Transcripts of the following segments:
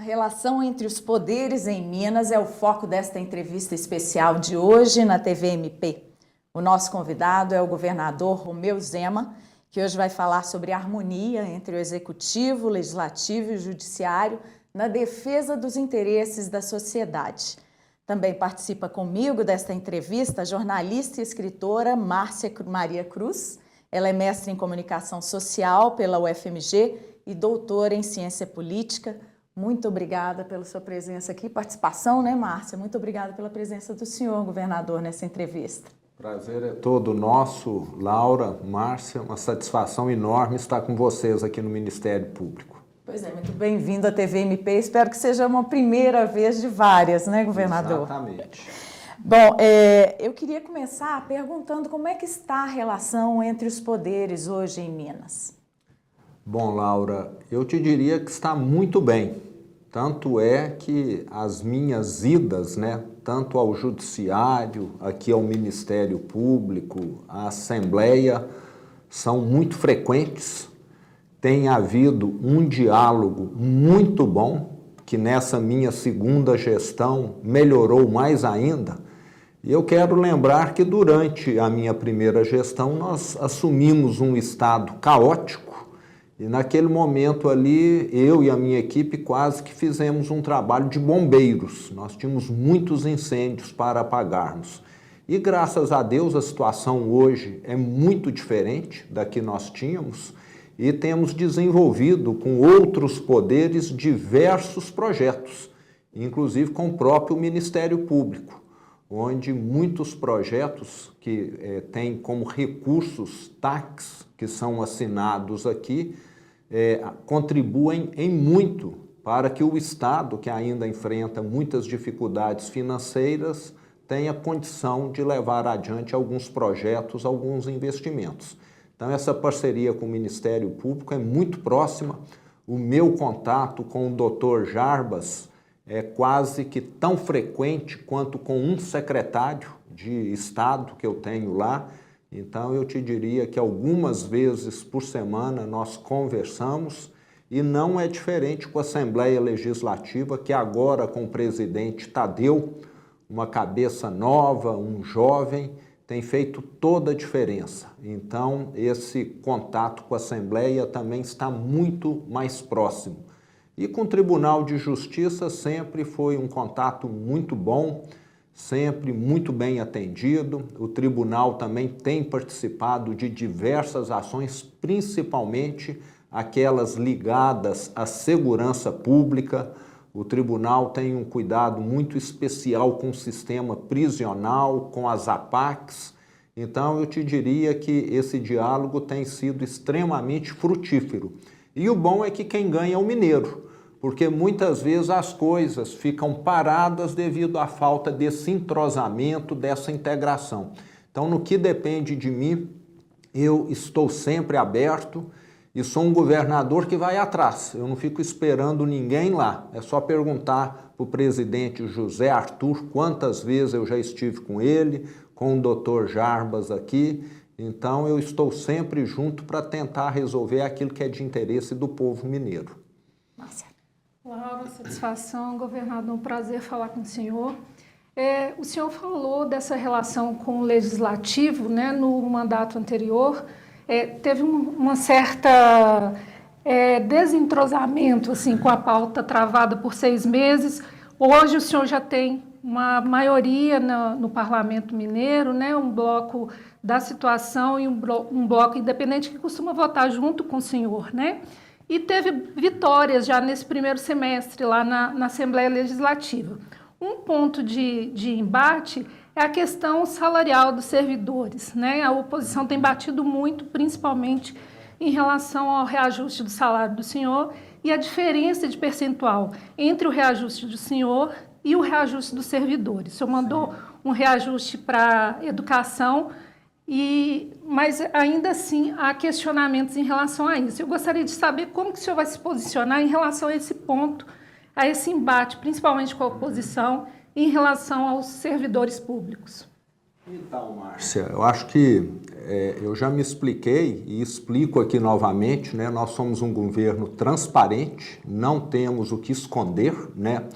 relação entre os poderes em Minas é o foco desta entrevista especial de hoje na TV MP. O nosso convidado é o governador Romeu Zema, que hoje vai falar sobre a harmonia entre o Executivo, o Legislativo e o Judiciário na defesa dos interesses da sociedade. Também participa comigo desta entrevista a jornalista e escritora Márcia Maria Cruz. Ela é mestre em Comunicação Social pela UFMG e doutora em Ciência Política. Muito obrigada pela sua presença aqui, participação, né, Márcia? Muito obrigada pela presença do senhor, governador, nessa entrevista. Prazer é todo nosso, Laura, Márcia, uma satisfação enorme estar com vocês aqui no Ministério Público. Pois é, muito bem-vindo à TV MP, espero que seja uma primeira vez de várias, né, governador? Exatamente. Bom, eu queria começar perguntando como é que está a relação entre os poderes hoje em Minas. Bom, Laura, eu te diria que está muito bem. Tanto é que as minhas idas, tanto ao Judiciário, aqui ao Ministério Público, à Assembleia, são muito frequentes. Tem havido um diálogo muito bom, que nessa minha segunda gestão melhorou mais ainda. E eu quero lembrar que durante a minha primeira gestão nós assumimos um estado caótico, e naquele momento ali, eu e a minha equipe quase que fizemos um trabalho de bombeiros. Nós tínhamos muitos incêndios para apagarmos. E graças a Deus a situação hoje é muito diferente da que nós tínhamos e temos desenvolvido com outros poderes diversos projetos, inclusive com o próprio Ministério Público, onde muitos projetos que têm como recursos TACs, que são assinados aqui, contribuem em muito para que o Estado, que ainda enfrenta muitas dificuldades financeiras, tenha condição de levar adiante alguns projetos, alguns investimentos. Então, essa parceria com o Ministério Público é muito próxima. O meu contato com o Dr. Jarbas é quase que tão frequente quanto com um secretário de Estado que eu tenho lá. Então, eu te diria que algumas vezes por semana nós conversamos e não é diferente com a Assembleia Legislativa, que agora com o presidente Tadeu, uma cabeça nova, um jovem, tem feito toda a diferença. Então, esse contato com a Assembleia também está muito mais próximo. E com o Tribunal de Justiça sempre foi um contato muito bom, sempre muito bem atendido. O tribunal também tem participado de diversas ações, principalmente aquelas ligadas à segurança pública. O tribunal tem um cuidado muito especial com o sistema prisional, com as APACs. Então, eu te diria que esse diálogo tem sido extremamente frutífero. E o bom é que quem ganha é o mineiro, porque muitas vezes as coisas ficam paradas devido à falta desse entrosamento, dessa integração. Então, no que depende de mim, eu estou sempre aberto e sou um governador que vai atrás. Eu não fico esperando ninguém lá. É só perguntar para o presidente José Arthur quantas vezes eu já estive com ele, com o Dr. Jarbas aqui. Então, eu estou sempre junto para tentar resolver aquilo que é de interesse do povo mineiro. Márcia. Laura, satisfação, governador, um prazer falar com o senhor. O senhor falou dessa relação com o Legislativo, no mandato anterior. Teve uma certa desentrosamento assim, com a pauta travada por 6 meses. Hoje o senhor já tem uma maioria no Parlamento Mineiro, um bloco da situação e um bloco independente que costuma votar junto com o senhor, E teve vitórias já nesse primeiro semestre lá na Assembleia Legislativa. Um ponto de embate é a questão salarial dos servidores, A oposição tem batido muito, principalmente em relação ao reajuste do salário do senhor e a diferença de percentual entre o reajuste do senhor e o reajuste dos servidores. O senhor mandou um reajuste para a educação, mas ainda assim há questionamentos em relação a isso. Eu gostaria de saber como que o senhor vai se posicionar em relação a esse ponto, a esse embate, principalmente com a oposição, em relação aos servidores públicos. Então, Márcia, eu acho que eu já me expliquei e explico aqui novamente, né? Nós somos um governo transparente, não temos o que esconder, né?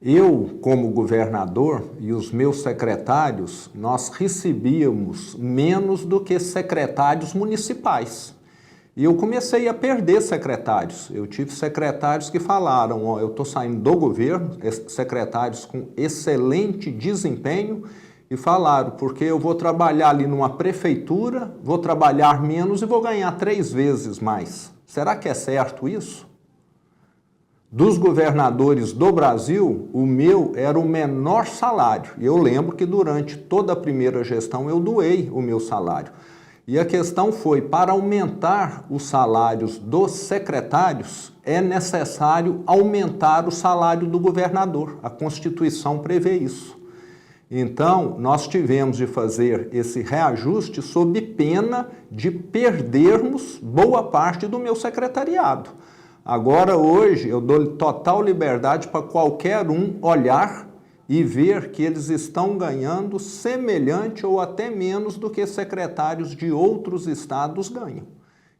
Eu, como governador, e os meus secretários, nós recebíamos menos do que secretários municipais. E eu comecei a perder secretários. Eu tive secretários que falaram, ó, eu estou saindo do governo, secretários com excelente desempenho, e falaram, porque eu vou trabalhar ali numa prefeitura, vou trabalhar menos e vou ganhar 3 vezes mais. Será que é certo isso? Dos governadores do Brasil, o meu era o menor salário. Eu lembro que durante toda a primeira gestão eu doei o meu salário. E a questão foi, para aumentar os salários dos secretários, é necessário aumentar o salário do governador. A Constituição prevê isso. Então, nós tivemos de fazer esse reajuste sob pena de perdermos boa parte do meu secretariado. Agora, hoje, eu dou total liberdade para qualquer um olhar e ver que eles estão ganhando semelhante ou até menos do que secretários de outros estados ganham.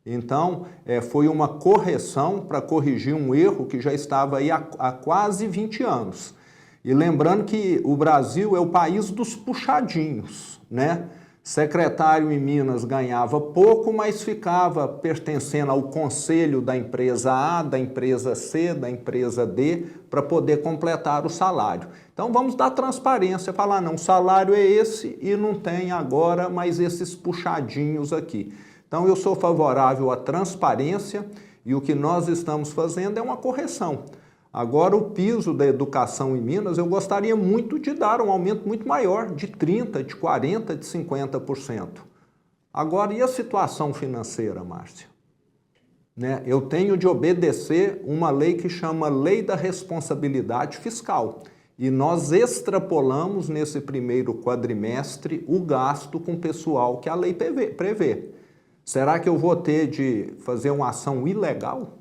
Então, foi uma correção para corrigir um erro que já estava aí há quase 20 anos. E lembrando que o Brasil é o país dos puxadinhos, né? Secretário em Minas ganhava pouco, mas ficava pertencendo ao conselho da empresa A, da empresa C, da empresa D, para poder completar o salário. Então vamos dar transparência, falar, não, o salário é esse e não tem agora mais esses puxadinhos aqui. Então eu sou favorável à transparência e o que nós estamos fazendo é uma correção. Agora, o piso da educação em Minas, eu gostaria muito de dar um aumento muito maior, de 30%, de 40%, de 50%. Agora, e a situação financeira, Márcia? Né? Eu tenho de obedecer uma lei que chama Lei da Responsabilidade Fiscal. E nós extrapolamos nesse primeiro quadrimestre o gasto com o pessoal que a lei prevê. Será que eu vou ter de fazer uma ação ilegal?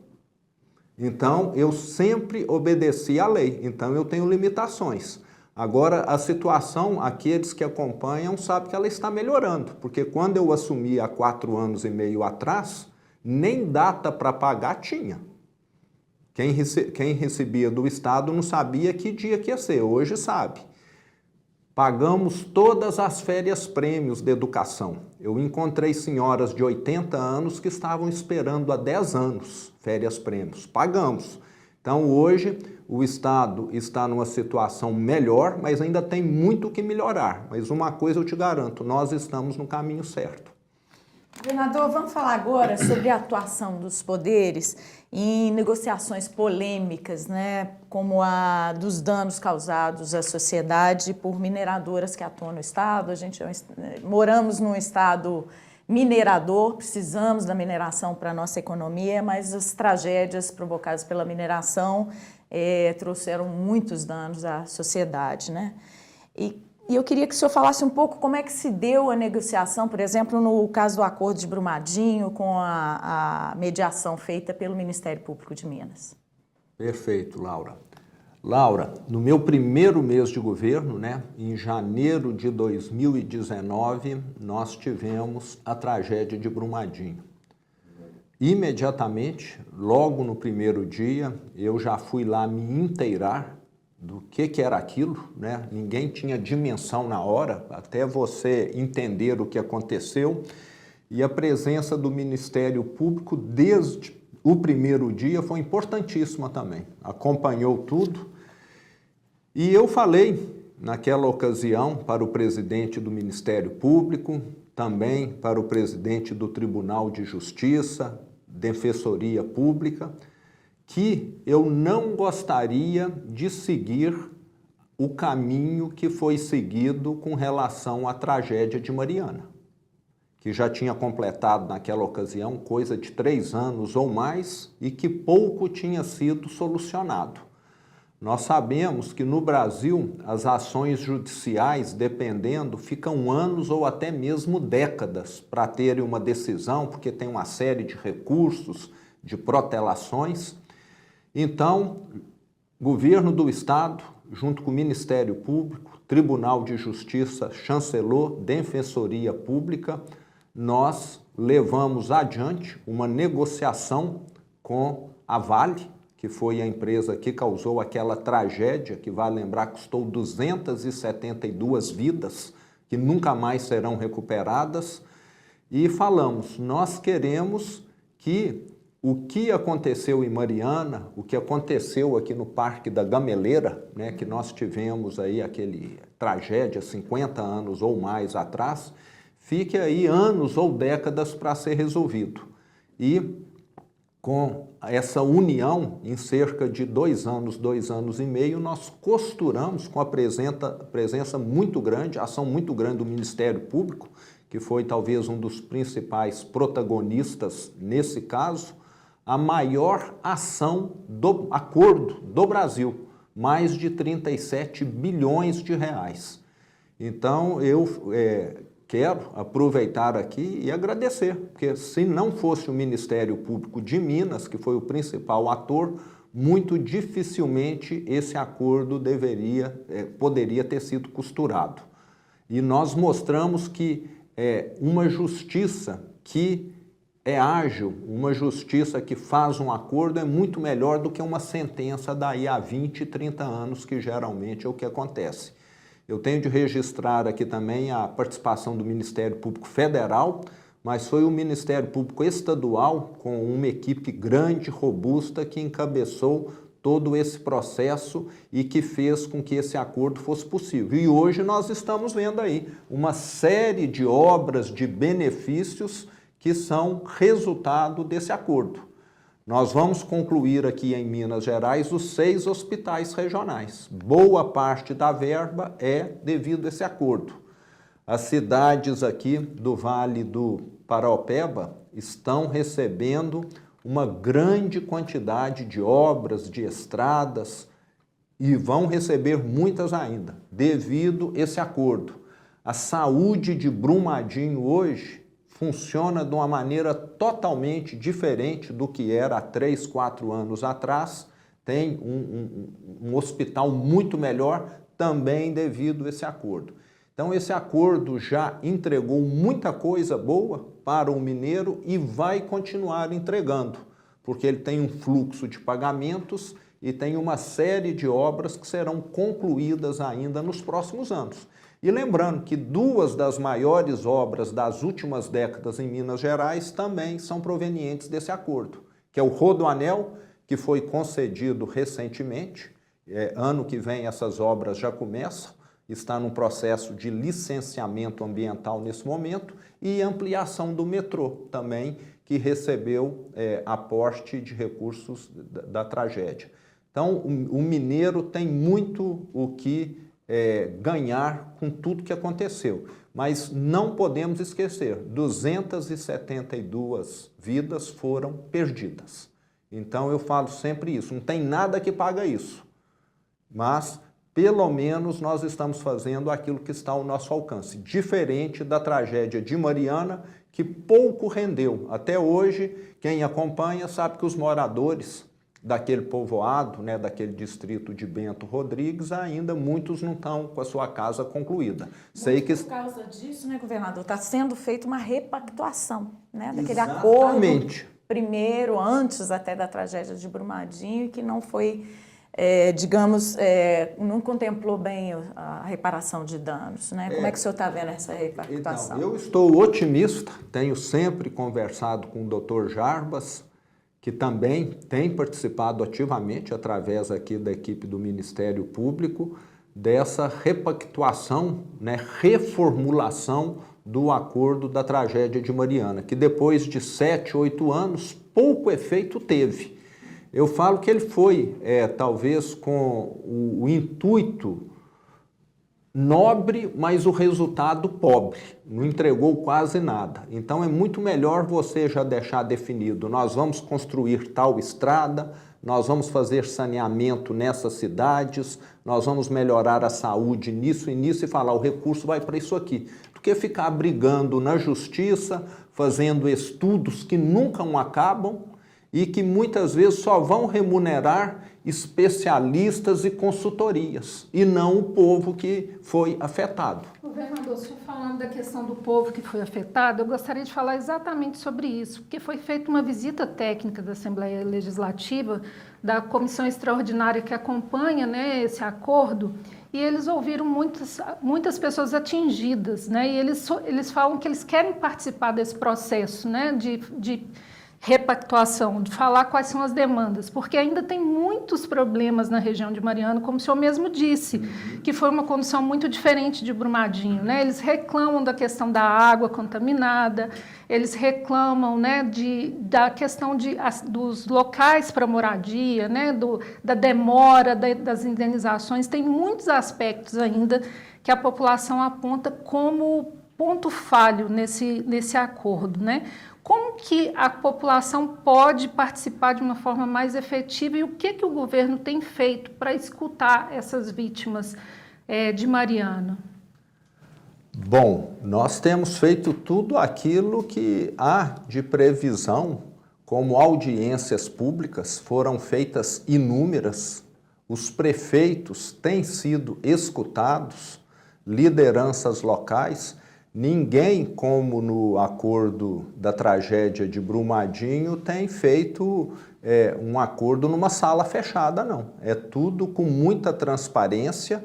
Então, eu sempre obedeci à lei, então eu tenho limitações. Agora, a situação, aqueles que acompanham sabem que ela está melhorando, porque quando eu assumi há 4 anos e meio atrás, nem data para pagar tinha. Quem recebia do Estado não sabia que dia que ia ser, hoje sabe. Pagamos todas as férias prêmios de educação. Eu encontrei senhoras de 80 anos que estavam esperando há 10 anos férias prêmios. Pagamos. Então, hoje, o Estado está numa situação melhor, mas ainda tem muito que melhorar. Mas uma coisa eu te garanto, nós estamos no caminho certo. Governador, vamos falar agora sobre a atuação dos poderes em negociações polêmicas, né, como a dos danos causados à sociedade por mineradoras que atuam no Estado. Moramos num Estado minerador, precisamos da mineração para a nossa economia, mas as tragédias provocadas pela mineração trouxeram muitos danos à sociedade, né? E eu queria que o senhor falasse um pouco como é que se deu a negociação, por exemplo, no caso do acordo de Brumadinho, com a mediação feita pelo Ministério Público de Minas. Perfeito, Laura. Laura, no meu primeiro mês de governo, né, em janeiro de 2019, nós tivemos a tragédia de Brumadinho. Imediatamente, logo no primeiro dia, eu já fui lá me inteirar do que era aquilo, né? Ninguém tinha dimensão na hora, até você entender o que aconteceu. E a presença do Ministério Público desde o primeiro dia foi importantíssima também. Acompanhou tudo. E eu falei naquela ocasião para o presidente do Ministério Público, também para o presidente do Tribunal de Justiça, Defensoria Pública, que eu não gostaria de seguir o caminho que foi seguido com relação à tragédia de Mariana, que já tinha completado naquela ocasião coisa de 3 anos ou mais e que pouco tinha sido solucionado. Nós sabemos que no Brasil as ações judiciais, dependendo, ficam anos ou até mesmo décadas para terem uma decisão, porque tem uma série de recursos, de protelações. Então, governo do Estado, junto com o Ministério Público, Tribunal de Justiça, Chancelor, Defensoria Pública, nós levamos adiante uma negociação com a Vale, que foi a empresa que causou aquela tragédia, que vale lembrar custou 272 vidas, que nunca mais serão recuperadas, e falamos, nós queremos que o que aconteceu em Mariana, o que aconteceu aqui no Parque da Gameleira, né, que nós tivemos aí aquele tragédia 50 anos ou mais atrás, fique aí anos ou décadas para ser resolvido. E com essa união, em cerca de 2 anos e meio, nós costuramos com a presença muito grande, ação muito grande do Ministério Público, que foi talvez um dos principais protagonistas nesse caso, a maior ação do acordo do Brasil, mais de 37 bilhões de reais. Então, eu quero aproveitar aqui e agradecer, porque se não fosse o Ministério Público de Minas, que foi o principal ator, muito dificilmente esse acordo poderia ter sido costurado. E nós mostramos que uma justiça que é ágil, uma justiça que faz um acordo é muito melhor do que uma sentença daí a 20, 30 anos, que geralmente é o que acontece. Eu tenho de registrar aqui também a participação do Ministério Público Federal, mas foi o Ministério Público Estadual, com uma equipe grande, robusta, que encabeçou todo esse processo e que fez com que esse acordo fosse possível. E hoje nós estamos vendo aí uma série de obras, de benefícios que são resultado desse acordo. Nós vamos concluir aqui em Minas Gerais os 6 hospitais regionais. Boa parte da verba é devido a esse acordo. As cidades aqui do Vale do Paraopeba estão recebendo uma grande quantidade de obras, de estradas, e vão receber muitas ainda, devido a esse acordo. A saúde de Brumadinho hoje funciona de uma maneira totalmente diferente do que era há 3, 4 anos atrás. Tem um hospital muito melhor, também devido a esse acordo. Então, esse acordo já entregou muita coisa boa para o mineiro e vai continuar entregando, porque ele tem um fluxo de pagamentos e tem uma série de obras que serão concluídas ainda nos próximos anos. E lembrando que 2 das maiores obras das últimas décadas em Minas Gerais também são provenientes desse acordo, que é o Rodoanel, que foi concedido recentemente, ano que vem essas obras já começam, está num processo de licenciamento ambiental nesse momento, e ampliação do metrô também, que recebeu aporte de recursos da tragédia. Então, o mineiro tem muito o que ganhar com tudo que aconteceu. Mas não podemos esquecer, 272 vidas foram perdidas. Então, eu falo sempre isso, não tem nada que paga isso. Mas, pelo menos, nós estamos fazendo aquilo que está ao nosso alcance. Diferente da tragédia de Mariana, que pouco rendeu. Até hoje, quem acompanha sabe que os moradores daquele povoado, né, daquele distrito de Bento Rodrigues, ainda muitos não estão com a sua casa concluída. Sei que por causa disso, né, governador, está sendo feita uma repactuação, né, daquele Exatamente. Acordo primeiro, antes até da tragédia de Brumadinho, que não foi, não contemplou bem a reparação de danos, né? Como é que o senhor está vendo essa repactuação? Então, eu estou otimista, tenho sempre conversado com o Dr. Jarbas, que também tem participado ativamente, através aqui da equipe do Ministério Público, dessa repactuação, né, reformulação do acordo da tragédia de Mariana, que depois de 7, 8 anos, pouco efeito teve. Eu falo que ele foi, talvez, com o intuito nobre, mas o resultado pobre, não entregou quase nada. Então é muito melhor você já deixar definido, nós vamos construir tal estrada, nós vamos fazer saneamento nessas cidades, nós vamos melhorar a saúde nisso e nisso e falar o recurso vai para isso aqui. Do que ficar brigando na justiça, fazendo estudos que nunca acabam e que muitas vezes só vão remunerar especialistas e consultorias, e não o povo que foi afetado. Governador, o senhor falando da questão do povo que foi afetado, eu gostaria de falar exatamente sobre isso, porque foi feita uma visita técnica da Assembleia Legislativa, da comissão extraordinária que acompanha, né, esse acordo, e eles ouviram muitas pessoas atingidas, né, e eles falam que eles querem participar desse processo, né, de repactuação, de falar quais são as demandas, porque ainda tem muitos problemas na região de Mariana, como o senhor mesmo disse, que foi uma condição muito diferente de Brumadinho, né? Eles reclamam da questão da água contaminada, eles reclamam, né, da questão dos locais para moradia, né, da demora das indenizações. Tem muitos aspectos ainda que a população aponta como ponto falho nesse acordo, né? Como que a população pode participar de uma forma mais efetiva e o que o governo tem feito para escutar essas vítimas de Mariana? Bom, nós temos feito tudo aquilo que há de previsão, como audiências públicas, foram feitas inúmeras, os prefeitos têm sido escutados, lideranças locais. Ninguém, como no acordo da tragédia de Brumadinho, tem feito um acordo numa sala fechada, não. É tudo com muita transparência.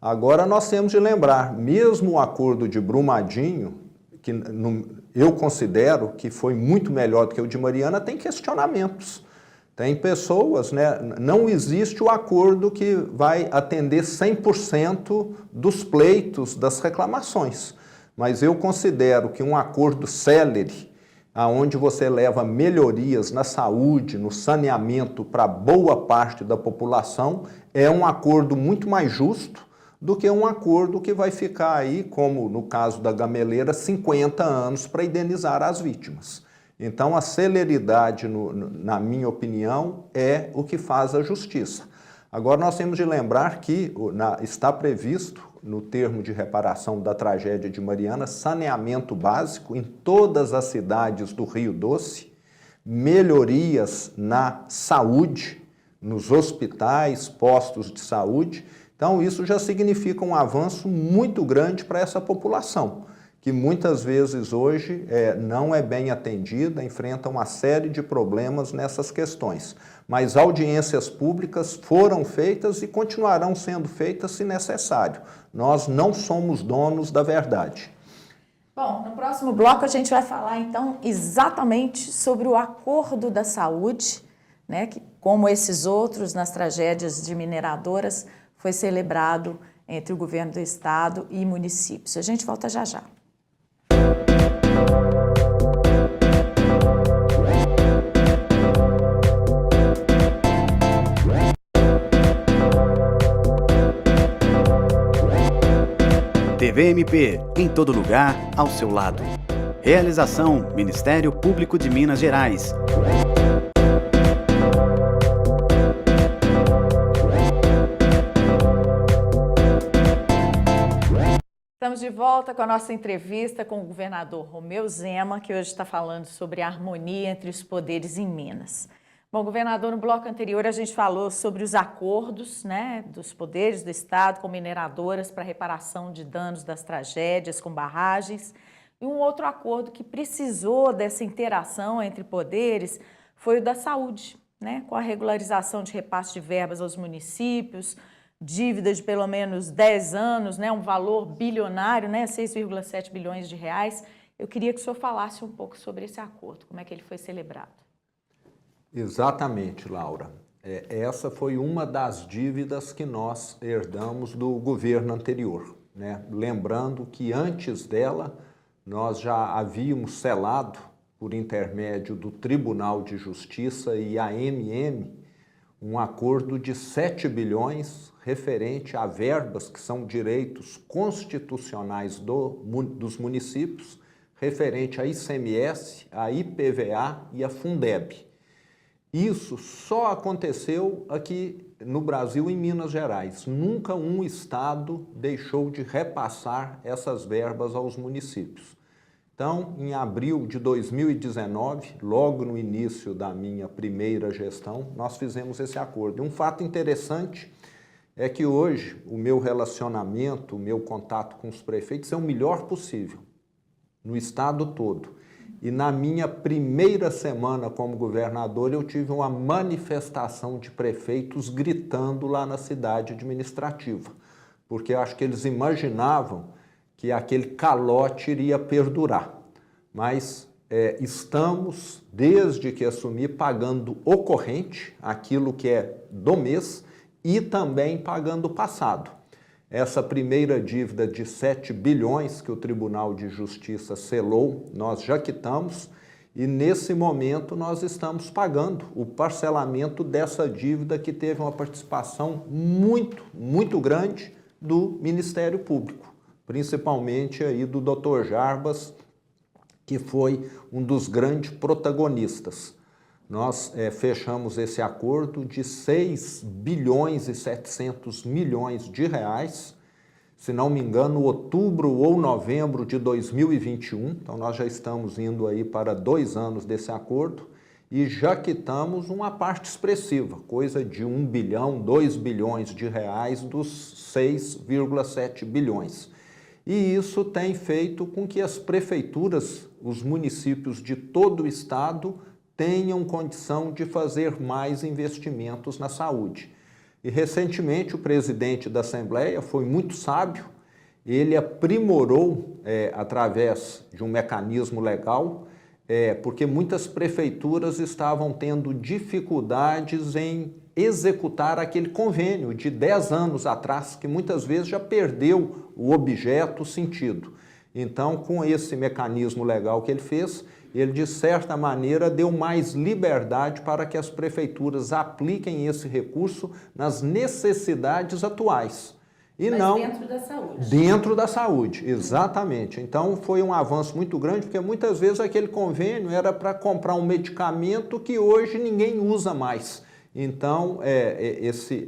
Agora nós temos de lembrar, mesmo o acordo de Brumadinho, que eu considero que foi muito melhor do que o de Mariana, tem questionamentos. Tem pessoas, né? Não existe o acordo que vai atender 100% dos pleitos, das reclamações. Mas eu considero que um acordo célere, onde você leva melhorias na saúde, no saneamento para boa parte da população, é um acordo muito mais justo do que um acordo que vai ficar aí, como no caso da Gameleira, 50 anos para indenizar as vítimas. Então, a celeridade, na minha opinião, é o que faz a justiça. Agora, nós temos de lembrar que está previsto, no termo de reparação da tragédia de Mariana, saneamento básico em todas as cidades do Rio Doce, melhorias na saúde, nos hospitais, postos de saúde. Então, isso já significa um avanço muito grande para essa população, que muitas vezes hoje não é bem atendida, enfrenta uma série de problemas nessas questões. Mas audiências públicas foram feitas e continuarão sendo feitas se necessário. Nós não somos donos da verdade. Bom, no próximo bloco a gente vai falar então exatamente sobre o acordo da saúde, né, que, como esses outros nas tragédias de mineradoras, foi celebrado entre o governo do estado e municípios. A gente volta já já. TVMP, em todo lugar, ao seu lado. Realização: Ministério Público de Minas Gerais. Estamos de volta com a nossa entrevista com o governador Romeu Zema, que hoje está falando sobre a harmonia entre os poderes em Minas. Bom, governador, no bloco anterior a gente falou sobre os acordos, né, dos poderes do Estado com mineradoras para reparação de danos das tragédias com barragens. E um outro acordo que precisou dessa interação entre poderes foi o da saúde, né, com a regularização de repasse de verbas aos municípios, dívidas de pelo menos 10 anos, né, um valor bilionário, né, 6,7 bilhões de reais. Eu queria que o senhor falasse um pouco sobre esse acordo, como é que ele foi celebrado. Exatamente, Laura. Essa foi uma das dívidas que nós herdamos do governo anterior, né? Lembrando que antes dela, nós já havíamos selado, por intermédio do Tribunal de Justiça e a AMM, um acordo de 7 bilhões referente a verbas que são direitos constitucionais dos municípios, referente a ICMS, a IPVA e a Fundeb. Isso só aconteceu aqui no Brasil, em Minas Gerais. Nunca um estado deixou de repassar essas verbas aos municípios. Então, em abril de 2019, logo no início da minha primeira gestão, nós fizemos esse acordo. E um fato interessante é que hoje o meu relacionamento, o meu contato com os prefeitos é o melhor possível, no estado todo. E na minha primeira semana como governador, eu tive uma manifestação de prefeitos gritando lá na cidade administrativa, porque eu acho que eles imaginavam que aquele calote iria perdurar. Mas estamos, desde que assumi, pagando o corrente, aquilo que é do mês, e também pagando o passado. Essa primeira dívida de 7 bilhões que o Tribunal de Justiça selou, nós já quitamos, e nesse momento nós estamos pagando o parcelamento dessa dívida que teve uma participação muito grande do Ministério Público, principalmente aí do Dr. Jarbas, que foi um dos grandes protagonistas. Nós fechamos esse acordo de 6 bilhões e 700 milhões de reais, se não me engano, outubro ou novembro de 2021. Então, nós já estamos indo aí para 2 anos desse acordo e já quitamos uma parte expressiva, coisa de 1 bilhão, 2 bilhões de reais dos 6,7 bilhões. E isso tem feito com que as prefeituras, os municípios de todo o estado, tenham condição de fazer mais investimentos na saúde. E recentemente o presidente da Assembleia foi muito sábio, ele aprimorou através de um mecanismo legal, porque muitas prefeituras estavam tendo dificuldades em executar aquele convênio de 10 anos atrás, que muitas vezes já perdeu o objeto, o sentido. Então, com esse mecanismo legal que ele fez, ele, de certa maneira, deu mais liberdade para que as prefeituras apliquem esse recurso nas necessidades atuais. E mas não dentro da saúde. Dentro da saúde, exatamente. Então, foi um avanço muito grande, porque muitas vezes aquele convênio era para comprar um medicamento que hoje ninguém usa mais. Então,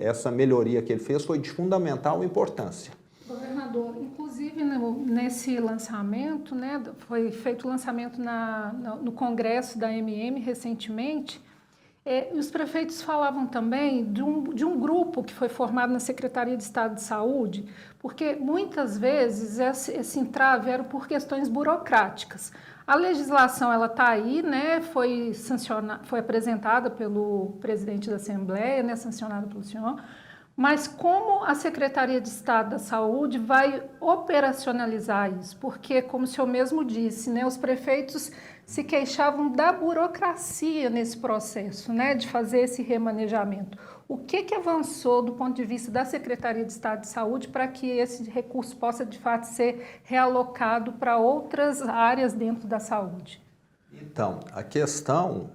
essa melhoria que ele fez foi de fundamental importância. Governador, inclusive nesse lançamento, né, foi feito o lançamento no Congresso da MM recentemente, os prefeitos falavam também de um grupo que foi formado na Secretaria de Estado de Saúde, porque muitas vezes esse entrave era por questões burocráticas. A legislação ela está aí, né, foi apresentada pelo presidente da Assembleia, né, sancionada pelo senhor, mas como a Secretaria de Estado da Saúde vai operacionalizar isso? Porque, como o senhor mesmo disse, né, os prefeitos se queixavam da burocracia nesse processo, né, de fazer esse remanejamento. O que avançou do ponto de vista da Secretaria de Estado de Saúde para que esse recurso possa, de fato, ser realocado para outras áreas dentro da saúde? Então, a questão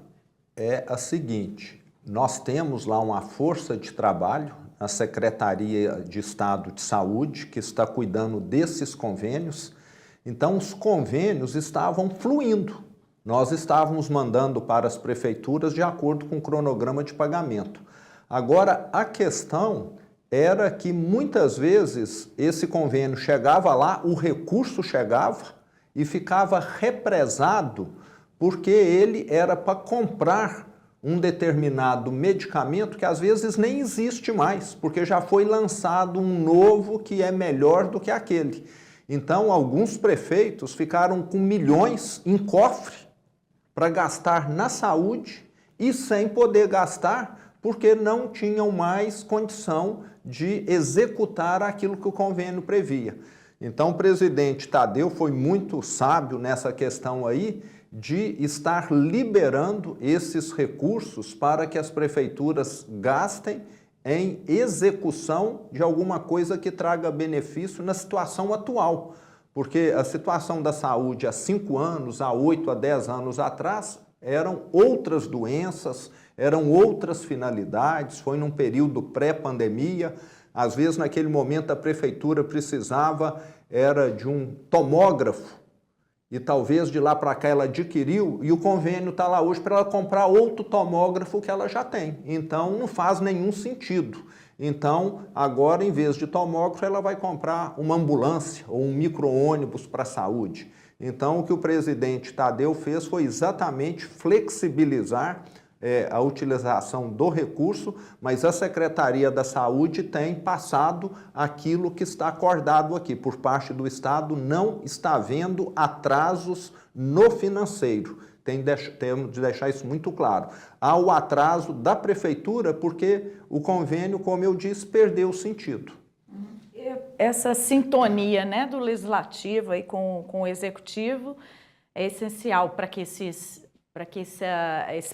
é a seguinte: nós temos lá uma força de trabalho, a Secretaria de Estado de Saúde, que está cuidando desses convênios. Então, os convênios estavam fluindo. Nós estávamos mandando para as prefeituras de acordo com o cronograma de pagamento. Agora, a questão era que muitas vezes esse convênio chegava lá, o recurso chegava e ficava represado porque ele era para comprar um determinado medicamento que às vezes nem existe mais, porque já foi lançado um novo que é melhor do que aquele. Então, alguns prefeitos ficaram com milhões em cofre para gastar na saúde e sem poder gastar porque não tinham mais condição de executar aquilo que o convênio previa. Então, o presidente Tadeu foi muito sábio nessa questão aí, de estar liberando esses recursos para que as prefeituras gastem em execução de alguma coisa que traga benefício na situação atual. Porque a situação da saúde há 5 anos, há 8, há 10 anos atrás, eram outras doenças, eram outras finalidades, foi num período pré-pandemia. Às vezes, naquele momento, a prefeitura precisava de um tomógrafo, e talvez de lá para cá ela adquiriu, e o convênio está lá hoje para ela comprar outro tomógrafo que ela já tem. Então, não faz nenhum sentido. Então, agora, em vez de tomógrafo, ela vai comprar uma ambulância ou um micro-ônibus para a saúde. Então, o que o presidente Tadeu fez foi exatamente flexibilizar a utilização do recurso, mas a Secretaria da Saúde tem passado aquilo que está acordado aqui. Por parte do Estado, não está havendo atrasos no financeiro. Temos de deixar isso muito claro. Há o atraso da Prefeitura porque o convênio, como eu disse, perdeu o sentido. Essa sintonia, né, do Legislativo aí com o Executivo é essencial para que esse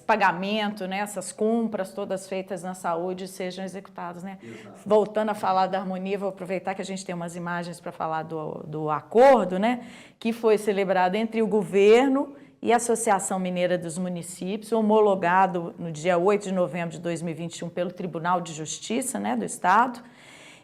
pagamento, né, essas compras todas feitas na saúde sejam executadas, né? Voltando a falar da harmonia, vou aproveitar que a gente tem umas imagens para falar do acordo, né, que foi celebrado entre o governo e a Associação Mineira dos Municípios, homologado no dia 8 de novembro de 2021 pelo Tribunal de Justiça, né, do Estado.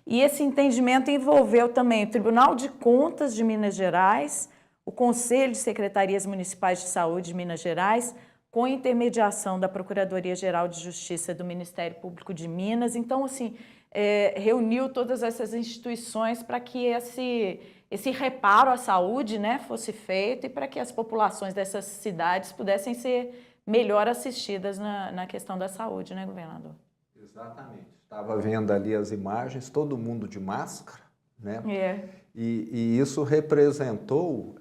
E esse entendimento envolveu também o Tribunal de Contas de Minas Gerais, o Conselho de Secretarias Municipais de Saúde de Minas Gerais, com intermediação da Procuradoria-Geral de Justiça do Ministério Público de Minas. Então, assim, reuniu todas essas instituições para que esse reparo à saúde, né, fosse feito e para que as populações dessas cidades pudessem ser melhor assistidas na questão da saúde, né, governador? Exatamente. Estava vendo ali as imagens, todo mundo de máscara, né? E isso representou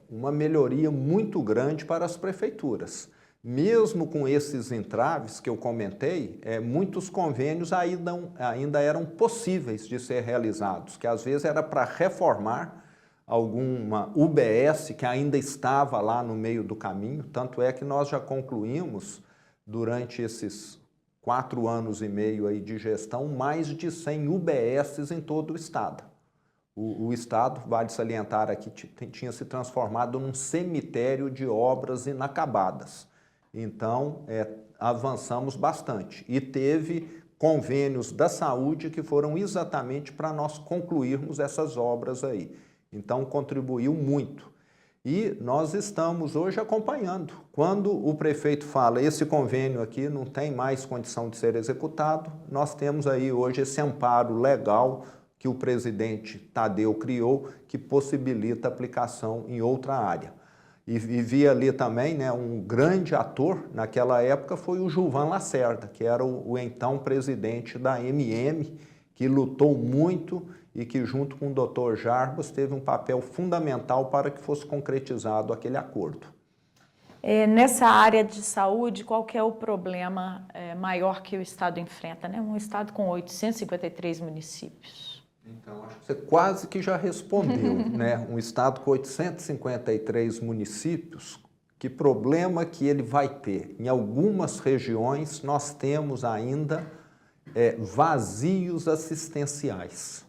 uma melhoria muito grande para as prefeituras. Mesmo com esses entraves que eu comentei, muitos convênios ainda eram possíveis de ser realizados, que às vezes era para reformar alguma UBS que ainda estava lá no meio do caminho. Tanto é que nós já concluímos, durante esses 4 anos e meio aí de gestão, mais de 100 UBSs em todo o estado. O estado, vale salientar aqui, tinha se transformado num cemitério de obras inacabadas. Então, avançamos bastante. E teve convênios da saúde que foram exatamente para nós concluirmos essas obras aí. Então, contribuiu muito. E nós estamos hoje acompanhando. Quando o prefeito fala, esse convênio aqui não tem mais condição de ser executado, nós temos aí hoje esse amparo legal que o presidente Tadeu criou, que possibilita a aplicação em outra área. E vi ali também, né, um grande ator naquela época foi o Gilvan Lacerda, que era o então presidente da MM, que lutou muito e que, junto com o Dr. Jarbas, teve um papel fundamental para que fosse concretizado aquele acordo. Nessa área de saúde, qual que é o problema maior que o Estado enfrenta, né? Um Estado com 853 municípios. Então, acho que você quase que já respondeu, né? Um Estado com 853 municípios, que problema que ele vai ter? Em algumas regiões, nós temos ainda vazios assistenciais.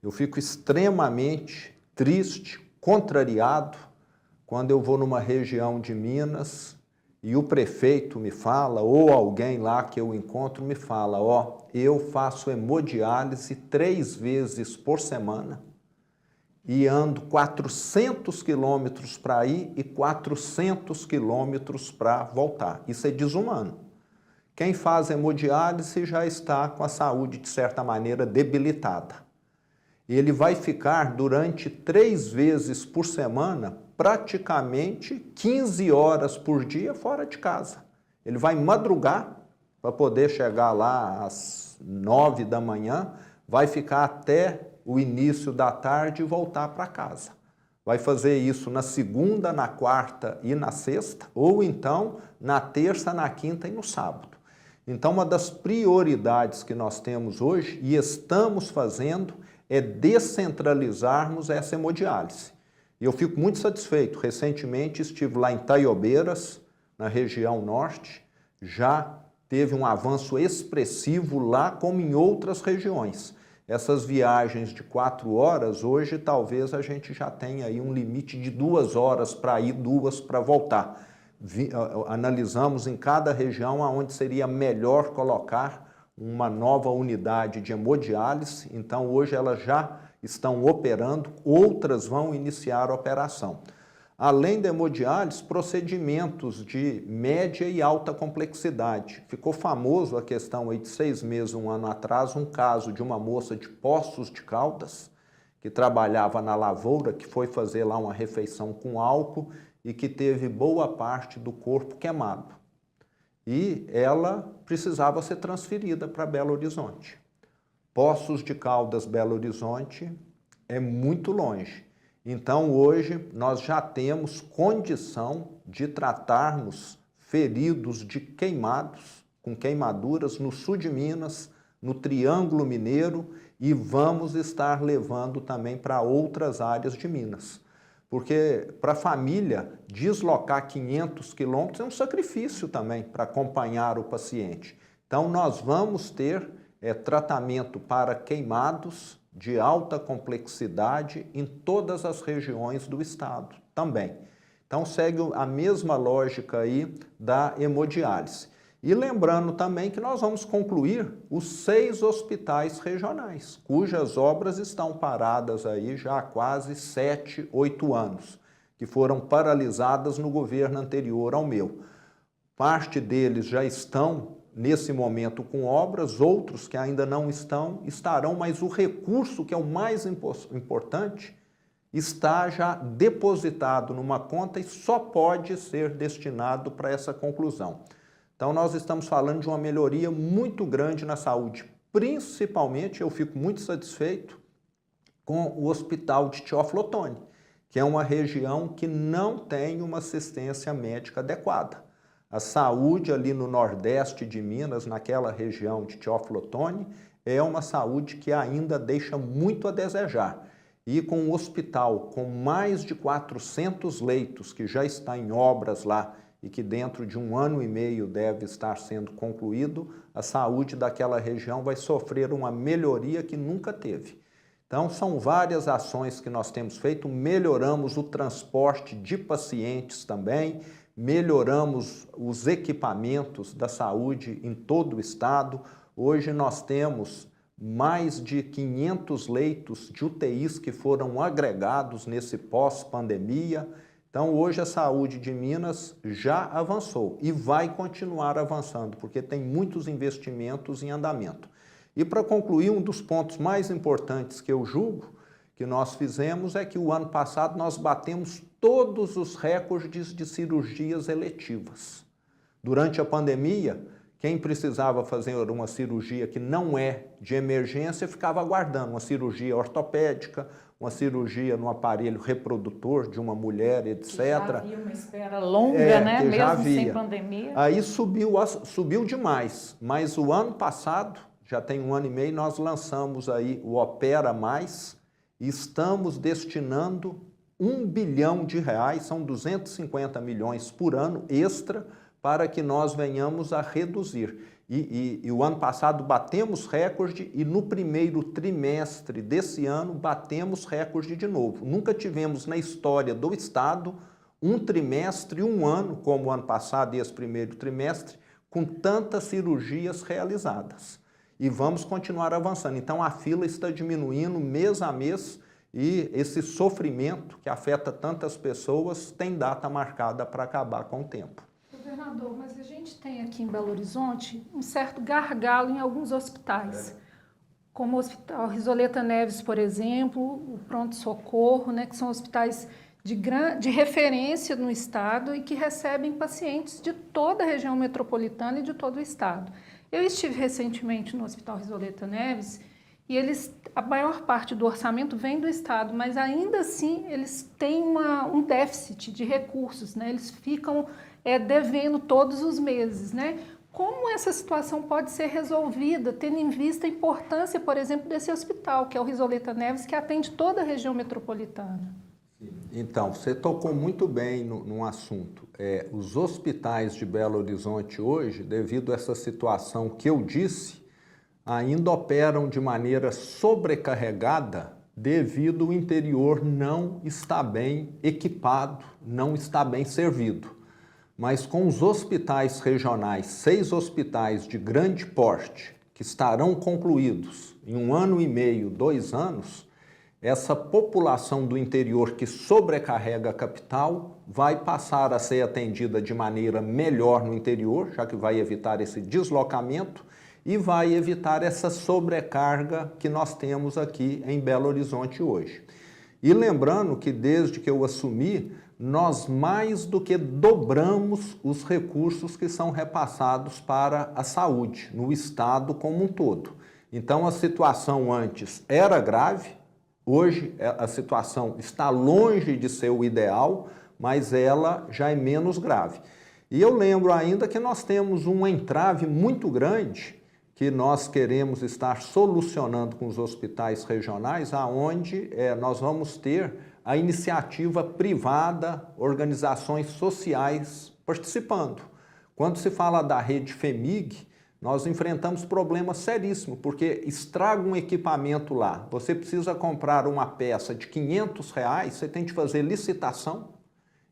Eu fico extremamente triste, contrariado, quando eu vou numa região de Minas e o prefeito me fala, ou alguém lá que eu encontro me fala, eu faço hemodiálise 3 vezes por semana e ando 400 quilômetros para ir e 400 quilômetros para voltar. Isso é desumano. Quem faz hemodiálise já está com a saúde, de certa maneira, debilitada. Ele vai ficar durante 3 vezes por semana, praticamente 15 horas por dia fora de casa. Ele vai madrugar para poder chegar lá às 9 da manhã, vai ficar até o início da tarde e voltar para casa. Vai fazer isso na segunda, na quarta e na sexta, ou então na terça, na quinta e no sábado. Então, uma das prioridades que nós temos hoje e estamos fazendo é descentralizarmos essa hemodiálise. E eu fico muito satisfeito. Recentemente estive lá em Taiobeiras, na região norte, já teve um avanço expressivo lá, como em outras regiões. Essas viagens de 4 horas, hoje talvez a gente já tenha aí um limite de 2 horas para ir, 2 para voltar. Analisamos em cada região aonde seria melhor colocar uma nova unidade de hemodiálise, então hoje elas já estão operando, outras vão iniciar a operação. Além da hemodiálise, procedimentos de média e alta complexidade. Ficou famoso a questão aí de 6 meses, 1 ano atrás, um caso de uma moça de Poços de Caldas, que trabalhava na lavoura, que foi fazer lá uma refeição com álcool e que teve boa parte do corpo queimado. E ela precisava ser transferida para Belo Horizonte. Poços de Caldas, Belo Horizonte é muito longe. Então hoje nós já temos condição de tratarmos feridos de queimados, com queimaduras no sul de Minas, no Triângulo Mineiro, e vamos estar levando também para outras áreas de Minas. Porque para a família deslocar 500 quilômetros é um sacrifício também para acompanhar o paciente. Então nós vamos ter tratamento para queimados de alta complexidade em todas as regiões do estado também. Então segue a mesma lógica aí da hemodiálise. E lembrando também que nós vamos concluir os 6 hospitais regionais, cujas obras estão paradas aí já há quase 7, 8 anos, que foram paralisadas no governo anterior ao meu. Parte deles já estão nesse momento com obras, outros que ainda não estarão, mas o recurso, que é o mais importante, está já depositado numa conta e só pode ser destinado para essa conclusão. Então nós estamos falando de uma melhoria muito grande na saúde. Principalmente eu fico muito satisfeito com o Hospital de Teófilo Otoni, que é uma região que não tem uma assistência médica adequada. A saúde ali no nordeste de Minas, naquela região de Teófilo Otoni, é uma saúde que ainda deixa muito a desejar. E com um hospital com mais de 400 leitos, que já está em obras lá e que dentro de 1 ano e meio deve estar sendo concluído, a saúde daquela região vai sofrer uma melhoria que nunca teve. Então são várias ações que nós temos feito, melhoramos o transporte de pacientes também, melhoramos os equipamentos da saúde em todo o estado. Hoje nós temos mais de 500 leitos de UTIs que foram agregados nesse pós-pandemia. Então hoje a saúde de Minas já avançou e vai continuar avançando, porque tem muitos investimentos em andamento. E para concluir, um dos pontos mais importantes que eu julgo que nós fizemos é que o ano passado nós batemos todos os recordes de cirurgias eletivas. Durante a pandemia, quem precisava fazer uma cirurgia que não é de emergência ficava aguardando uma cirurgia ortopédica, uma cirurgia no aparelho reprodutor de uma mulher, etc. Que já havia uma espera longa, né? Mesmo sem pandemia. Aí subiu demais, mas o ano passado, já tem 1 ano e meio, nós lançamos aí o Opera Mais e estamos destinando R$1 bilhão, são 250 milhões por ano extra, para que nós venhamos a reduzir. E o ano passado batemos recorde e no primeiro trimestre desse ano batemos recorde de novo. Nunca tivemos na história do estado um trimestre, um ano, como o ano passado e esse primeiro trimestre, com tantas cirurgias realizadas. E vamos continuar avançando. Então a fila está diminuindo mês a mês e esse sofrimento que afeta tantas pessoas tem data marcada para acabar com o tempo. Governador, mas a gente tem aqui em Belo Horizonte um certo gargalo em alguns hospitais, como o Hospital Risoleta Neves, por exemplo, o Pronto Socorro, né, que são hospitais de referência no estado e que recebem pacientes de toda a região metropolitana e de todo o estado. Eu estive recentemente no Hospital Risoleta Neves e a maior parte do orçamento vem do estado, mas ainda assim eles têm um déficit de recursos, né? Eles ficam devendo todos os meses, né? Como essa situação pode ser resolvida, tendo em vista a importância, por exemplo, desse hospital, que é o Risoleta Neves, que atende toda a região metropolitana? Então, você tocou muito bem num assunto. Os hospitais de Belo Horizonte hoje, devido a essa situação que eu disse, ainda operam de maneira sobrecarregada devido ao interior não estar bem equipado, não está bem servido. Mas com os hospitais regionais, 6 hospitais de grande porte, que estarão concluídos em 1 ano e meio, 2 anos, essa população do interior que sobrecarrega a capital vai passar a ser atendida de maneira melhor no interior, já que vai evitar esse deslocamento, e vai evitar essa sobrecarga que nós temos aqui em Belo Horizonte hoje. E lembrando que desde que eu assumi, nós mais do que dobramos os recursos que são repassados para a saúde no estado como um todo. Então a situação antes era grave, hoje a situação está longe de ser o ideal, mas ela já é menos grave. E eu lembro ainda que nós temos um entrave muito grande que nós queremos estar solucionando com os hospitais regionais, aonde nós vamos ter a iniciativa privada, organizações sociais participando. Quando se fala da rede FEMIG, nós enfrentamos problemas seríssimos, porque estraga um equipamento lá. Você precisa comprar uma peça de R$500, você tem que fazer licitação,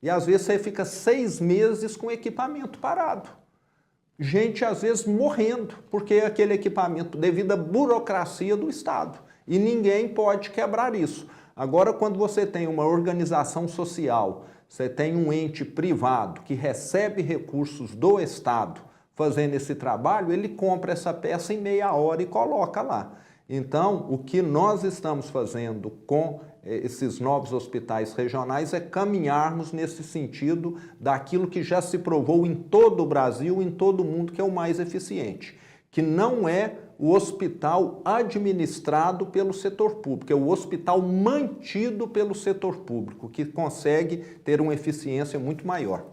e às vezes você fica 6 meses com o equipamento parado. Gente, às vezes, morrendo, porque aquele equipamento, devido à burocracia do Estado. E ninguém pode quebrar isso. Agora, quando você tem uma organização social, você tem um ente privado que recebe recursos do Estado fazendo esse trabalho, ele compra essa peça em meia hora e coloca lá. Então, o que nós estamos fazendo com esses novos hospitais regionais é caminharmos nesse sentido daquilo que já se provou em todo o Brasil, em todo o mundo, que é o mais eficiente, que não é o hospital administrado pelo setor público, é o hospital mantido pelo setor público, que consegue ter uma eficiência muito maior.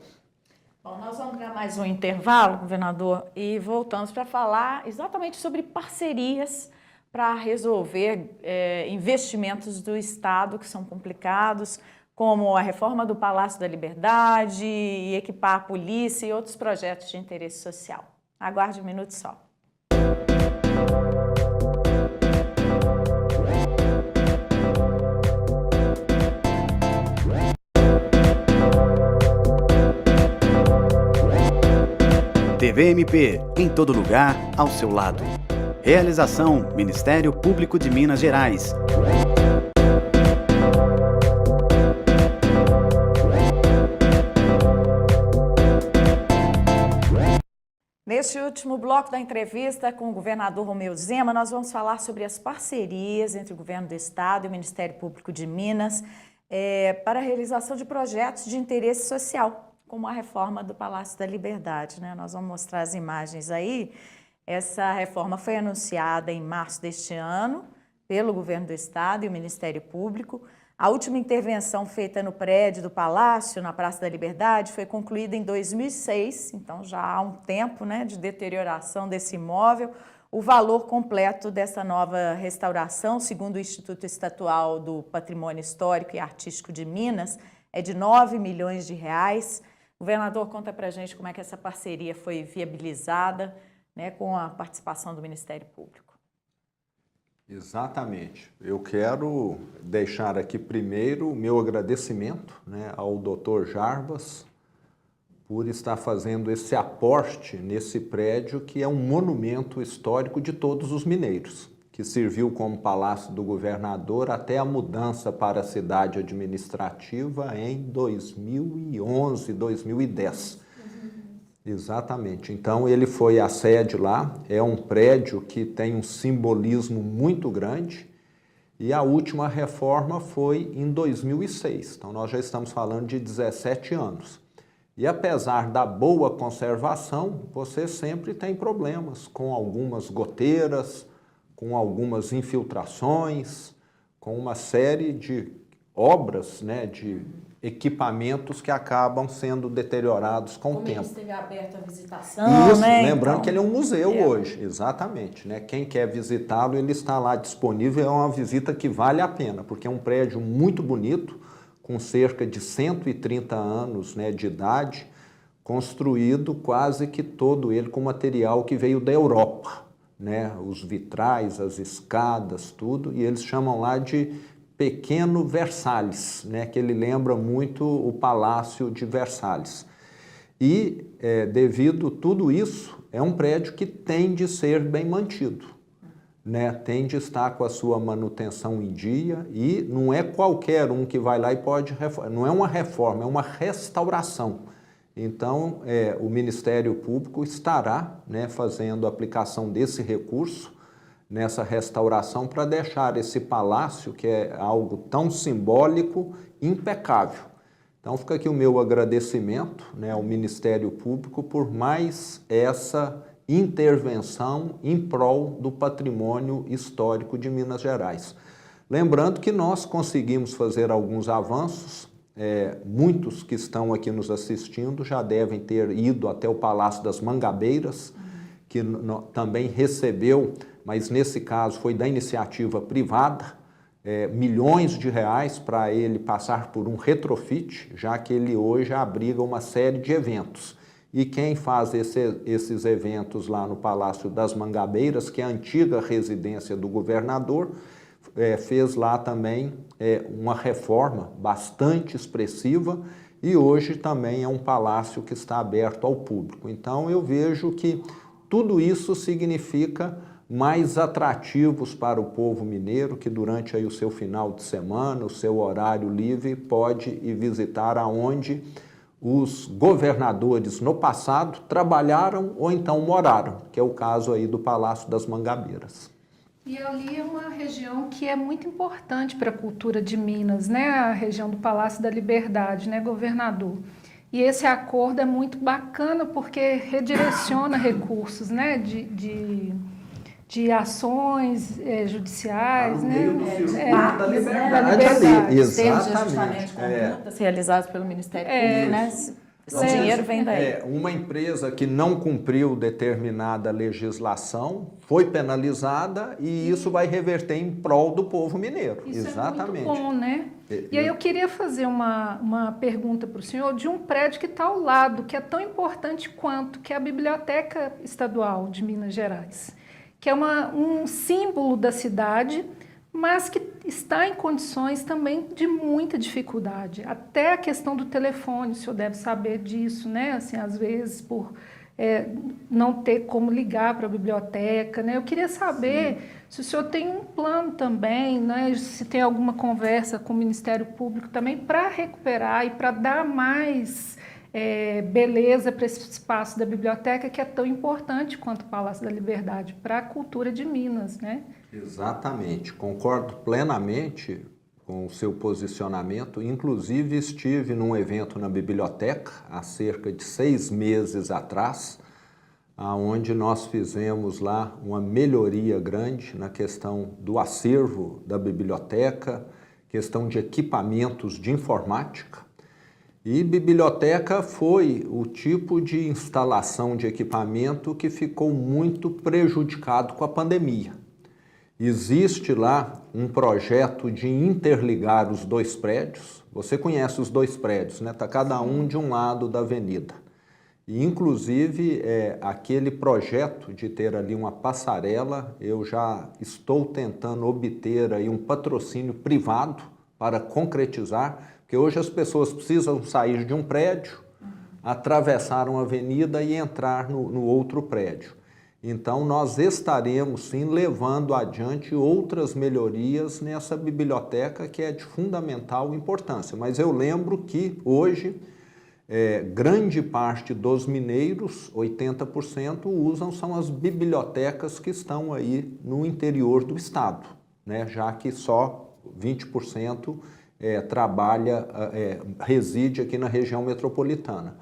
Bom, nós vamos dar mais um intervalo, governador, e voltamos para falar exatamente sobre parcerias para resolver investimentos do Estado que são complicados, como a reforma do Palácio da Liberdade, e equipar a polícia e outros projetos de interesse social. Aguarde um minuto só. TVMP, em todo lugar, ao seu lado. Realização: Ministério Público de Minas Gerais. Neste último bloco da entrevista com o governador Romeu Zema, nós vamos falar sobre as parcerias entre o governo do Estado e o Ministério Público de Minas para a realização de projetos de interesse social, como a reforma do Palácio da Liberdade, né? Nós vamos mostrar as imagens aí. Essa reforma foi anunciada em março deste ano pelo governo do Estado e o Ministério Público. A última intervenção feita no prédio do Palácio, na Praça da Liberdade, foi concluída em 2006, então já há um tempo, né, de deterioração desse imóvel. O valor completo dessa nova restauração, segundo o Instituto Estadual do Patrimônio Histórico e Artístico de Minas, é de R$9 milhões. Governador, conta pra gente como é que essa parceria foi viabilizada, né, com a participação do Ministério Público. Exatamente. Eu quero deixar aqui primeiro o meu agradecimento, né, ao Dr. Jarbas por estar fazendo esse aporte nesse prédio que é um monumento histórico de todos os mineiros, que serviu como palácio do governador até a mudança para a cidade administrativa em 2011, 2010. Exatamente. Então, ele foi a sede lá, é um prédio que tem um simbolismo muito grande e a última reforma foi em 2006. Então, nós já estamos falando de 17 anos. E apesar da boa conservação, você sempre tem problemas com algumas goteiras, com algumas infiltrações, com uma série de obras, né, de equipamentos que acabam sendo deteriorados com o tempo. Esteve aberto à visitação, isso, né? lembrando então, que ele é um museu hoje, exatamente, né? Quem quer visitá-lo, ele está lá disponível, é uma visita que vale a pena, porque é um prédio muito bonito, com cerca de 130 anos, né, de idade, construído quase que todo ele com material que veio da Europa, né? Os vitrais, as escadas, tudo, e eles chamam lá de Pequeno Versalhes, né, que ele lembra muito o Palácio de Versalhes. E, devido a tudo isso, é um prédio que tem de ser bem mantido, né, tem de estar com a sua manutenção em dia e não é qualquer um que vai lá e pode reformar, não é uma reforma, é uma restauração. Então, o Ministério Público estará, né, fazendo a aplicação desse recurso nessa restauração para deixar esse palácio, que é algo tão simbólico, impecável. Então, fica aqui o meu agradecimento, né, ao Ministério Público por mais essa intervenção em prol do patrimônio histórico de Minas Gerais. Lembrando que nós conseguimos fazer alguns avanços, muitos que estão aqui nos assistindo já devem ter ido até o Palácio das Mangabeiras, que também recebeu, mas nesse caso foi da iniciativa privada, milhões de reais para ele passar por um retrofit, já que ele hoje abriga uma série de eventos. E quem faz esses eventos lá no Palácio das Mangabeiras, que é a antiga residência do governador, fez lá também uma reforma bastante expressiva e hoje também é um palácio que está aberto ao público. Então eu vejo que tudo isso significa mais atrativos para o povo mineiro, que durante aí o seu final de semana, o seu horário livre, pode ir visitar aonde os governadores no passado trabalharam ou então moraram, que é o caso aí do Palácio das Mangabeiras. E ali é uma região que é muito importante para a cultura de Minas, né? A região do Palácio da Liberdade, né, governador? E esse acordo é muito bacana porque redireciona recursos, né, de ações judiciais, né? Da liberdade ali, exatamente. Realizados pelo Ministério Público, né? Esse dinheiro vem daí. Uma empresa que não cumpriu determinada legislação foi penalizada e isso vai reverter em prol do povo mineiro. Isso exatamente. É muito bom, né? E aí eu queria fazer uma pergunta para o senhor de um prédio que está ao lado, que é tão importante quanto, que é a Biblioteca Estadual de Minas Gerais, que é um símbolo da cidade, mas que está em condições também de muita dificuldade. Até a questão do telefone, o senhor deve saber disso, né? Assim, às vezes, por não ter como ligar para a biblioteca, né? Eu queria saber se o senhor tem um plano também, né? Se tem alguma conversa com o Ministério Público também para recuperar e para dar mais beleza para esse espaço da biblioteca, que é tão importante quanto o Palácio da Liberdade para a cultura de Minas, né? Exatamente, concordo plenamente com o seu posicionamento. Inclusive estive num evento na biblioteca há cerca de 6 meses atrás, onde nós fizemos lá uma melhoria grande na questão do acervo da biblioteca, questão de equipamentos de informática. E biblioteca foi o tipo de instalação de equipamento que ficou muito prejudicado com a pandemia. Existe lá um projeto de interligar os 2 prédios. Você conhece os 2 prédios, né? Está cada um de um lado da avenida. E, inclusive, aquele projeto de ter ali uma passarela, eu já estou tentando obter aí um patrocínio privado para concretizar, porque hoje as pessoas precisam sair de um prédio, atravessar uma avenida e entrar no outro prédio. Então, nós estaremos, sim, levando adiante outras melhorias nessa biblioteca que é de fundamental importância. Mas eu lembro que hoje, grande parte dos mineiros, 80%, são as bibliotecas que estão aí no interior do estado, né? Já que só 20% reside aqui na região metropolitana.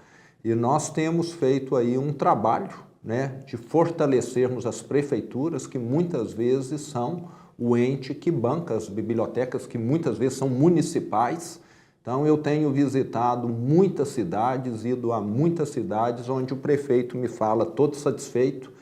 E nós temos feito aí um trabalho, né, de fortalecermos as prefeituras, que muitas vezes são o ente que banca as bibliotecas, que muitas vezes são municipais. Então eu tenho visitado muitas cidades, ido a muitas cidades onde o prefeito me fala todo satisfeito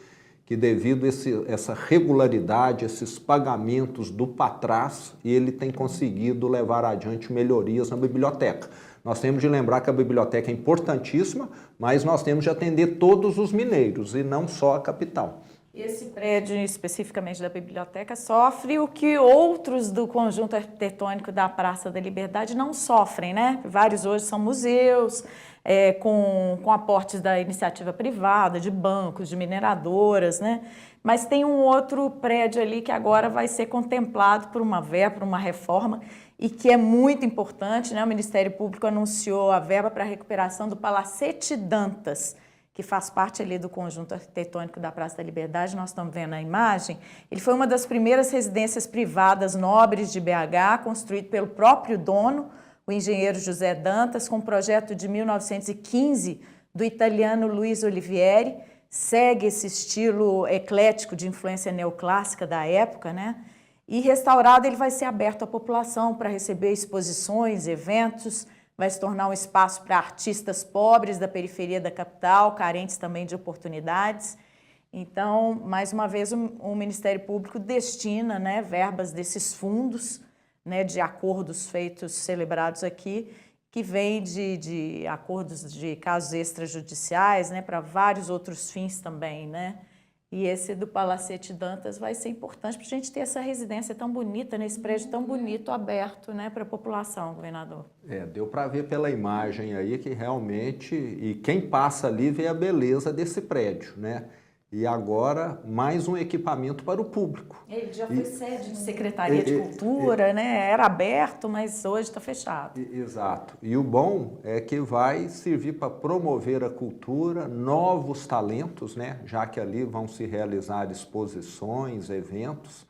que devido a essa regularidade, esses pagamentos do patrás, ele tem conseguido levar adiante melhorias na biblioteca. Nós temos de lembrar que a biblioteca é importantíssima, mas nós temos de atender todos os mineiros e não só a capital. Esse prédio, especificamente da biblioteca, sofre o que outros do conjunto arquitetônico da Praça da Liberdade não sofrem, né? Vários hoje são museus, com aportes da iniciativa privada, de bancos, de mineradoras, né? Mas tem um outro prédio ali que agora vai ser contemplado por uma verba, por uma reforma, e que é muito importante, né? O Ministério Público anunciou a verba para a recuperação do Palacete Dantas, que faz parte ali do conjunto arquitetônico da Praça da Liberdade, nós estamos vendo a imagem. Ele foi uma das primeiras residências privadas nobres de BH, construído pelo próprio dono, o engenheiro José Dantas, com um projeto de 1915 do italiano Luiz Olivieri. Segue esse estilo eclético de influência neoclássica da época, né? E restaurado ele vai ser aberto à população para receber exposições, eventos, vai se tornar um espaço para artistas pobres da periferia da capital, carentes também de oportunidades. Então, mais uma vez, o Ministério Público destina, né, verbas desses fundos, né, de acordos feitos, celebrados aqui, que vêm de acordos de casos extrajudiciais, né, para vários outros fins também, né? E esse do Palacete Dantas vai ser importante para a gente ter essa residência tão bonita, nesse prédio tão bonito, aberto, né, para a população, governador. Deu para ver pela imagem aí que realmente, e quem passa ali vê a beleza desse prédio, né? E agora, mais um equipamento para o público. Ele já foi sede de Secretaria de Cultura, né? Era aberto, mas hoje está fechado. Exato. E o bom é que vai servir para promover a cultura, novos talentos, né? Já que ali vão se realizar exposições, eventos.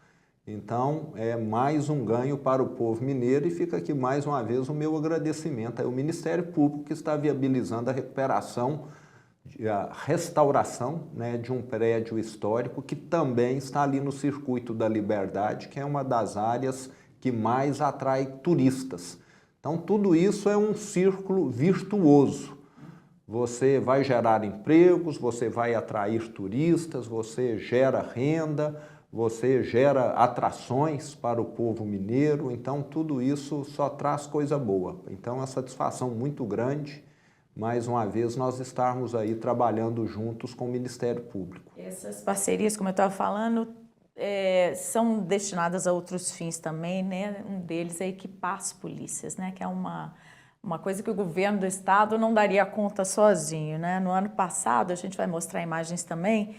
Então, é mais um ganho para o povo mineiro e fica aqui mais uma vez o meu agradecimento ao Ministério Público que está viabilizando a recuperação, a restauração, né, de um prédio histórico que também está ali no Circuito da Liberdade, que é uma das áreas que mais atrai turistas. Então, tudo isso é um círculo virtuoso. Você vai gerar empregos, você vai atrair turistas, você gera renda, você gera atrações para o povo mineiro, então tudo isso só traz coisa boa. Então, é uma satisfação muito grande, mais uma vez, nós estarmos aí trabalhando juntos com o Ministério Público. Essas parcerias, como eu estava falando, são destinadas a outros fins também, né? Um deles é equipar as polícias, né? Que é uma coisa que o governo do estado não daria conta sozinho, né? No ano passado, a gente vai mostrar imagens também,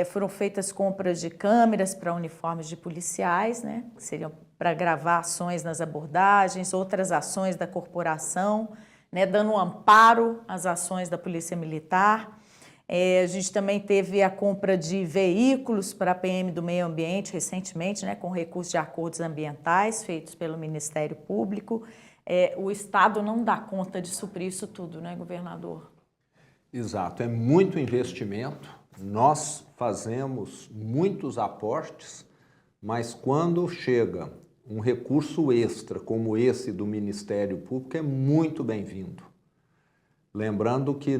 foram feitas compras de câmeras para uniformes de policiais, né? Que seriam para gravar ações nas abordagens, outras ações da corporação, né, dando um amparo às ações da Polícia Militar. A gente também teve a compra de veículos para a PM do Meio Ambiente recentemente, né, com recursos de acordos ambientais feitos pelo Ministério Público. O Estado não dá conta de suprir isso tudo, né, governador? Exato, é muito investimento. Nós fazemos muitos aportes, mas quando chega um recurso extra como esse do Ministério Público é muito bem-vindo. Lembrando que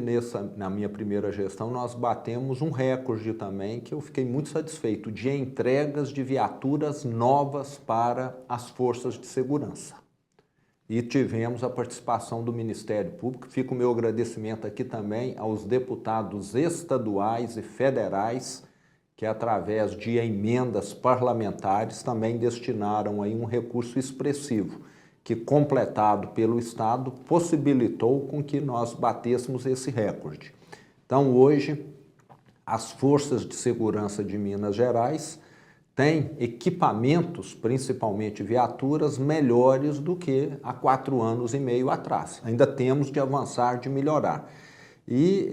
na minha primeira gestão nós batemos um recorde também, que eu fiquei muito satisfeito, de entregas de viaturas novas para as forças de segurança. E tivemos a participação do Ministério Público. Fica o meu agradecimento aqui também aos deputados estaduais e federais que através de emendas parlamentares também destinaram aí um recurso expressivo, que completado pelo Estado possibilitou com que nós batêssemos esse recorde. Então hoje as forças de segurança de Minas Gerais têm equipamentos, principalmente viaturas, melhores do que há 4 anos e meio atrás. Ainda temos de avançar, de melhorar. E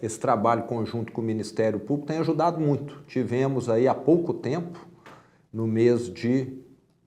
esse trabalho conjunto com o Ministério Público tem ajudado muito. Tivemos aí há pouco tempo, no mês de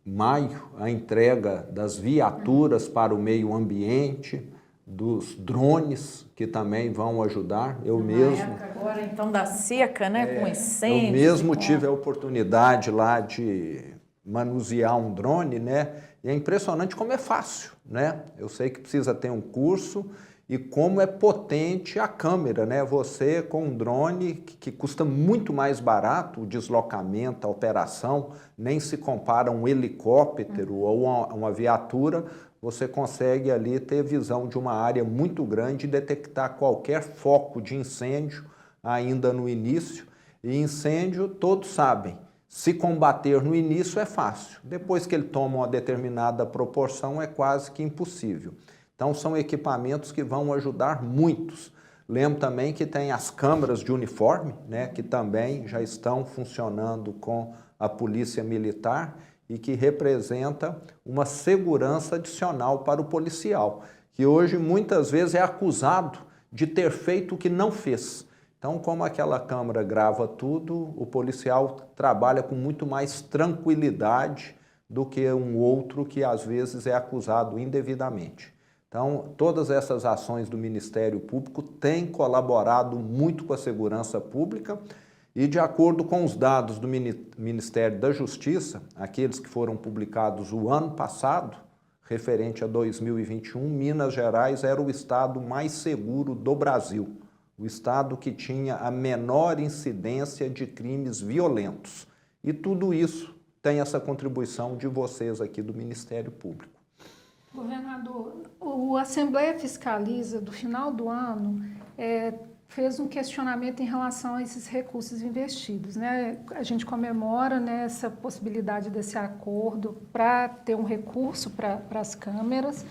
maio, a entrega das viaturas para o meio ambiente, dos drones, que também vão ajudar. Eu mesmo... época agora, então, da seca, né, com incêndio. Eu mesmo tive a oportunidade lá de manusear um drone, né, e é impressionante como é fácil, né? Eu sei que precisa ter um curso, e como é potente a câmera, né? Você com um drone que custa muito mais barato, o deslocamento, a operação, nem se compara a um helicóptero ou uma viatura, você consegue ali ter visão de uma área muito grande e detectar qualquer foco de incêndio ainda no início, e incêndio, todos sabem, se combater no início é fácil, depois que ele toma uma determinada proporção é quase que impossível. Então são equipamentos que vão ajudar muitos. Lembro também que tem as câmaras de uniforme, né, que também já estão funcionando com a Polícia Militar e que representa uma segurança adicional para o policial, que hoje muitas vezes é acusado de ter feito o que não fez. Então, como aquela câmera grava tudo, o policial trabalha com muito mais tranquilidade do que um outro que às vezes é acusado indevidamente. Então, todas essas ações do Ministério Público têm colaborado muito com a segurança pública e, de acordo com os dados do Ministério da Justiça, aqueles que foram publicados o ano passado, referente a 2021, Minas Gerais era o estado mais seguro do Brasil, o estado que tinha a menor incidência de crimes violentos. E tudo isso tem essa contribuição de vocês aqui do Ministério Público. Governador, o Assembleia Fiscaliza, do final do ano, fez um questionamento em relação a esses recursos investidos, né? A gente comemora, né, essa possibilidade desse acordo para ter um recurso para as câmeras,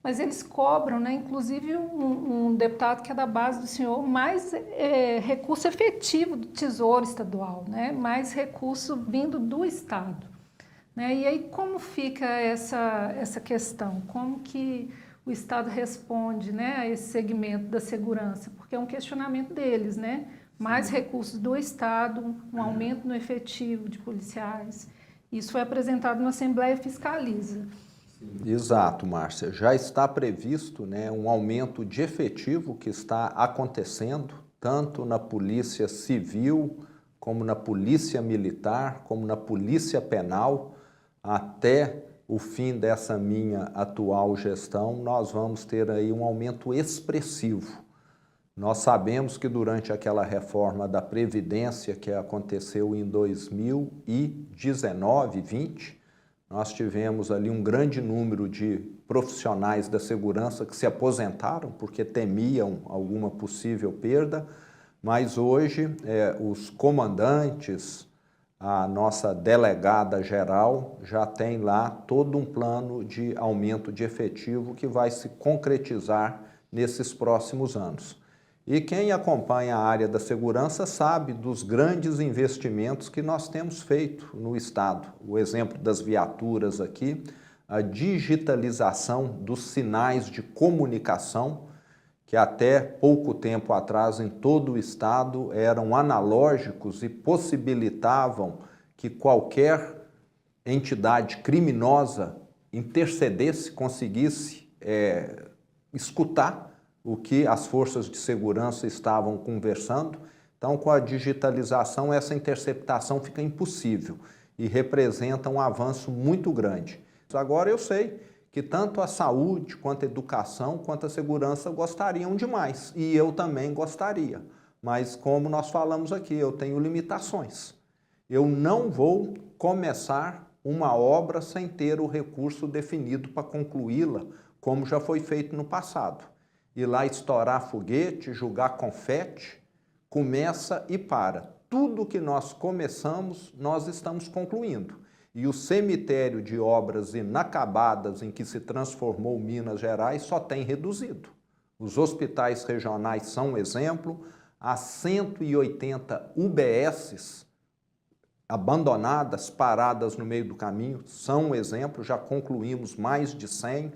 mas eles cobram, né, inclusive um deputado que é da base do senhor, mais recurso efetivo do Tesouro Estadual, né? Mais recurso vindo do Estado. Né? E aí como fica essa questão? Como que o Estado responde, né, a esse segmento da segurança? Porque é um questionamento deles, né? Mais recursos do Estado, um aumento no efetivo de policiais. Isso foi apresentado na Assembleia Fiscaliza. Exato, Márcia. Já está previsto, né, um aumento de efetivo que está acontecendo, tanto na Polícia Civil, como na Polícia Militar, como na Polícia Penal. Até o fim dessa minha atual gestão, nós vamos ter aí um aumento expressivo. Nós sabemos que durante aquela reforma da Previdência que aconteceu em 2019, 20, nós tivemos ali um grande número de profissionais da segurança que se aposentaram porque temiam alguma possível perda, mas hoje os comandantes, a nossa delegada geral já tem lá todo um plano de aumento de efetivo que vai se concretizar nesses próximos anos. E quem acompanha a área da segurança sabe dos grandes investimentos que nós temos feito no Estado. O exemplo das viaturas aqui, a digitalização dos sinais de comunicação, que até pouco tempo atrás em todo o Estado eram analógicos e possibilitavam que qualquer entidade criminosa intercedesse, conseguisse escutar o que as forças de segurança estavam conversando. Então, com a digitalização, essa interceptação fica impossível e representa um avanço muito grande. Agora eu sei que tanto a saúde, quanto a educação, quanto a segurança gostariam demais. E eu também gostaria. Mas como nós falamos aqui, eu tenho limitações. Eu não vou começar uma obra sem ter o recurso definido para concluí-la, como já foi feito no passado. Ir lá estourar foguete, jogar confete, começa e para. Tudo que nós começamos, nós estamos concluindo. E o cemitério de obras inacabadas em que se transformou Minas Gerais só tem reduzido. Os hospitais regionais são um exemplo, as 180 UBSs abandonadas, paradas no meio do caminho, são um exemplo, já concluímos mais de 100.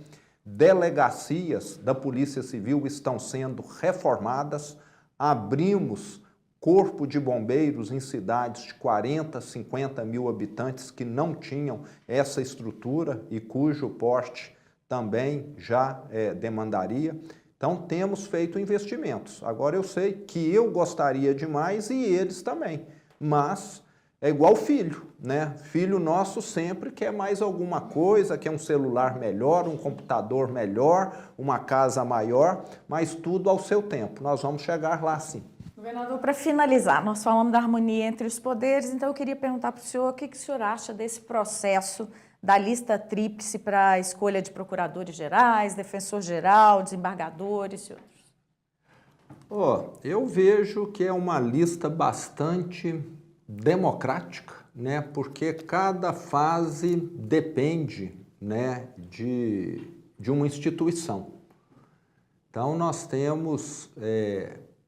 Delegacias da Polícia Civil estão sendo reformadas, abrimos corpo de bombeiros em cidades de 40, 50 mil habitantes que não tinham essa estrutura e cujo porte também já demandaria. Então, temos feito investimentos. Agora, eu sei que eu gostaria demais e eles também, mas é igual filho, né? Filho nosso sempre quer mais alguma coisa, quer um celular melhor, um computador melhor, uma casa maior, mas tudo ao seu tempo. Nós vamos chegar lá sim. Governador, para finalizar, nós falamos da harmonia entre os poderes, então eu queria perguntar para o senhor o que o senhor acha desse processo da lista tríplice para a escolha de procuradores gerais, defensor-geral, desembargadores e outros. Eu vejo que é uma lista bastante democrática, né? Porque cada fase depende, né, de uma instituição. Então, nós temos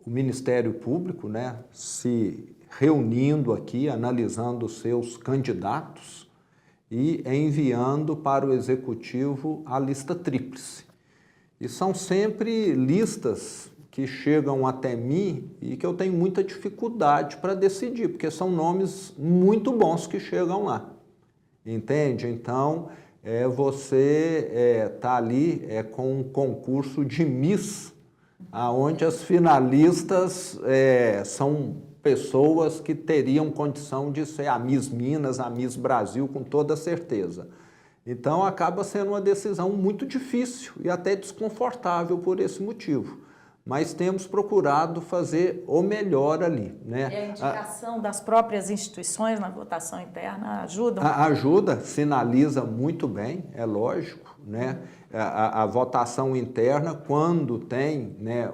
o Ministério Público, né, se reunindo aqui, analisando os seus candidatos e enviando para o Executivo a lista tríplice. E são sempre listas que chegam até mim e que eu tenho muita dificuldade para decidir, porque são nomes muito bons que chegam lá, entende? Então, você está ali com um concurso de Miss, onde as finalistas são pessoas que teriam condição de ser a Miss Minas, a Miss Brasil, com toda certeza. Então, acaba sendo uma decisão muito difícil e até desconfortável por esse motivo. Mas temos procurado fazer o melhor ali, né? E a indicação das próprias instituições na votação interna ajuda? Ajuda, sinaliza muito bem, é lógico, né? A votação interna, quando tem, né,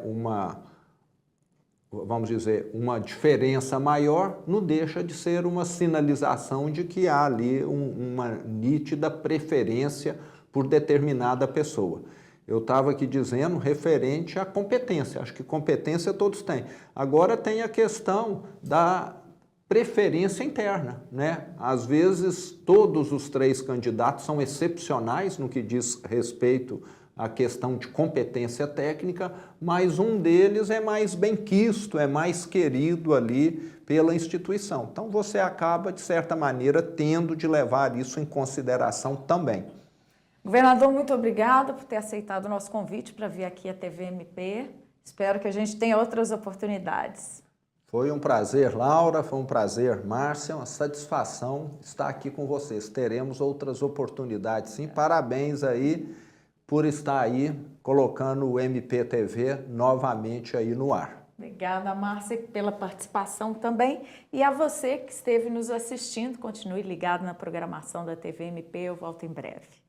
vamos dizer, uma diferença maior, não deixa de ser uma sinalização de que há ali uma nítida preferência por determinada pessoa. Eu estava aqui dizendo referente à competência, acho que competência todos têm. Agora tem a questão da preferência interna, né? Às vezes todos os 3 candidatos são excepcionais no que diz respeito à questão de competência técnica, mas um deles é mais benquisto, é mais querido ali pela instituição. Então você acaba, de certa maneira, tendo de levar isso em consideração também. Governador, muito obrigada por ter aceitado o nosso convite para vir aqui à TVMP. Espero que a gente tenha outras oportunidades. Foi um prazer, Laura, foi um prazer, Márcia, uma satisfação estar aqui com vocês. Teremos outras oportunidades, sim. Parabéns aí por estar aí colocando o MPTV novamente aí no ar. Obrigada, Márcia, pela participação também. E a você que esteve nos assistindo, continue ligado na programação da TVMP. Eu volto em breve.